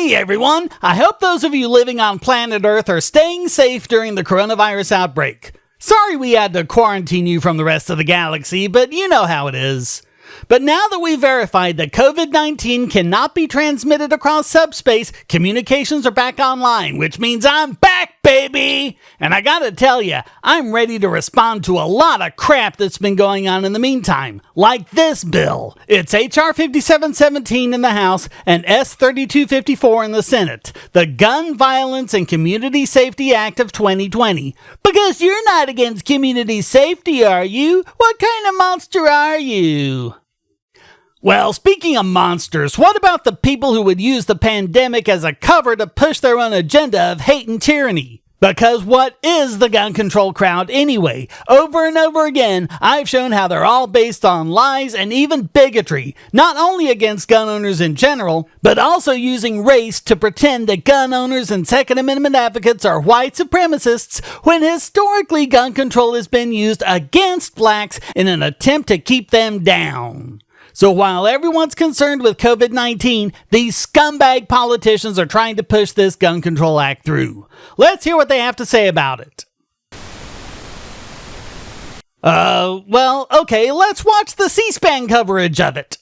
Hey everyone! I hope those of you living on planet Earth are staying safe during the coronavirus outbreak. Sorry we had to quarantine you from the rest of the galaxy, but you know how it is. But now that we've verified that COVID-19 cannot be transmitted across subspace, communications are back online, which means I'm back, baby! And I gotta tell you, I'm ready to respond to a lot of crap that's been going on in the meantime, like this bill. It's H.R. 5717 in the House and S. 3254 in the Senate, the Gun Violence and Community Safety Act of 2020. Because you're not against community safety, are you? What kind of monster are you? Well, speaking of monsters, what about the people who would use the pandemic as a cover to push their own agenda of hate and tyranny? Because what is the gun control crowd anyway? Over and over again, I've shown how they're all based on lies and even bigotry, not only against gun owners in general, but also using race to pretend that gun owners and Second Amendment advocates are white supremacists when historically gun control has been used against blacks in an attempt to keep them down. So while everyone's concerned with COVID-19, these scumbag politicians are trying to push this gun control act through. Let's hear what they have to say about it. Well, okay, let's watch the C-SPAN coverage of it.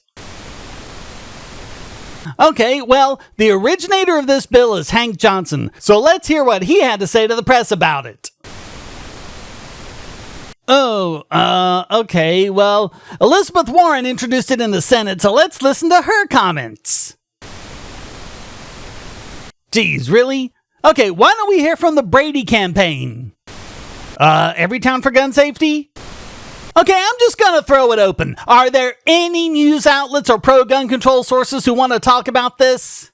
Okay, well, the originator of this bill is Hank Johnson, so let's hear what he had to say to the press about it. Okay, well, Elizabeth Warren introduced it in the Senate, so let's listen to her comments. Geez, really? Okay, why don't we hear from the Brady campaign? Every Town for Gun Safety? Okay, I'm just gonna throw it open. Are there any news outlets or pro-gun control sources who want to talk about this?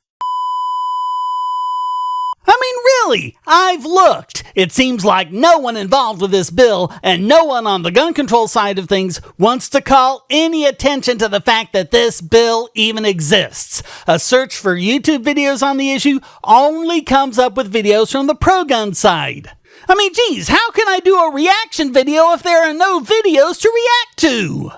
I mean, really, I've looked. It seems like no one involved with this bill and no one on the gun control side of things wants to call any attention to the fact that this bill even exists. A search for YouTube videos on the issue only comes up with videos from the pro-gun side. I mean, geez, how can I do a reaction video if there are no videos to react to?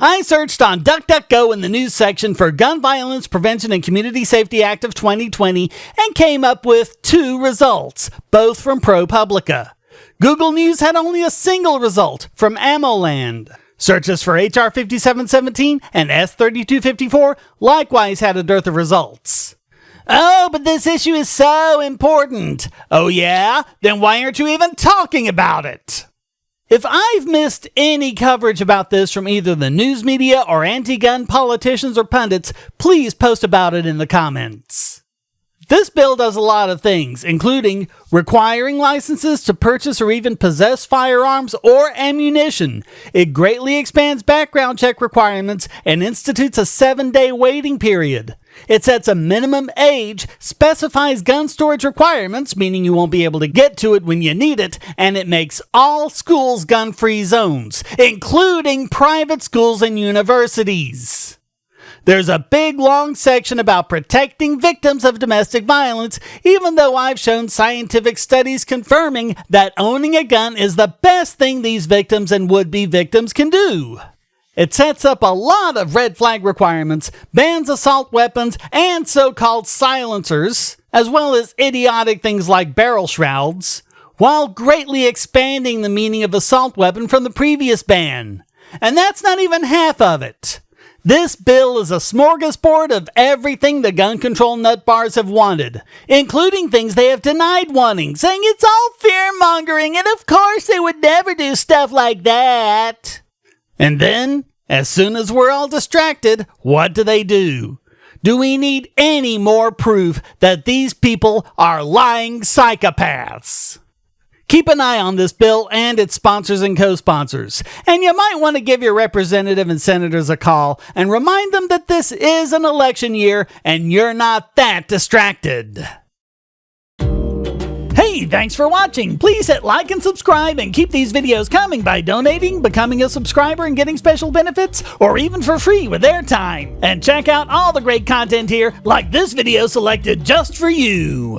I searched on DuckDuckGo in the news section for Gun Violence Prevention and Community Safety Act of 2020 and came up with 2 results, both from ProPublica. Google News had only a single result from AmmoLand. Searches for HR 5717 and S 3254 likewise had a dearth of results. Oh, but this issue is so important. Oh yeah? Then why aren't you even talking about it? If I've missed any coverage about this from either the news media or anti-gun politicians or pundits, please post about it in the comments. This bill does a lot of things, including requiring licenses to purchase or even possess firearms or ammunition. It greatly expands background check requirements and institutes a 7-day waiting period. It sets a minimum age, specifies gun storage requirements, meaning you won't be able to get to it when you need it, and it makes all schools gun-free zones, including private schools and universities. There's a big long section about protecting victims of domestic violence, even though I've shown scientific studies confirming that owning a gun is the best thing these victims and would-be victims can do. It sets up a lot of red flag requirements, bans assault weapons and so-called silencers, as well as idiotic things like barrel shrouds, while greatly expanding the meaning of assault weapon from the previous ban. And that's not even half of it. This bill is a smorgasbord of everything the gun control nutbars have wanted, including things they have denied wanting, saying it's all fear-mongering and of course they would never do stuff like that. And then, as soon as we're all distracted, what do? Do we need any more proof that these people are lying psychopaths? Keep an eye on this bill and its sponsors and co-sponsors. And you might want to give your representative and senators a call and remind them that this is an election year and you're not that distracted. Hey, thanks for watching. Please hit like and subscribe and keep these videos coming by donating, becoming a subscriber and getting special benefits, or even for free with airtime. And check out all the great content here, like this video selected just for you.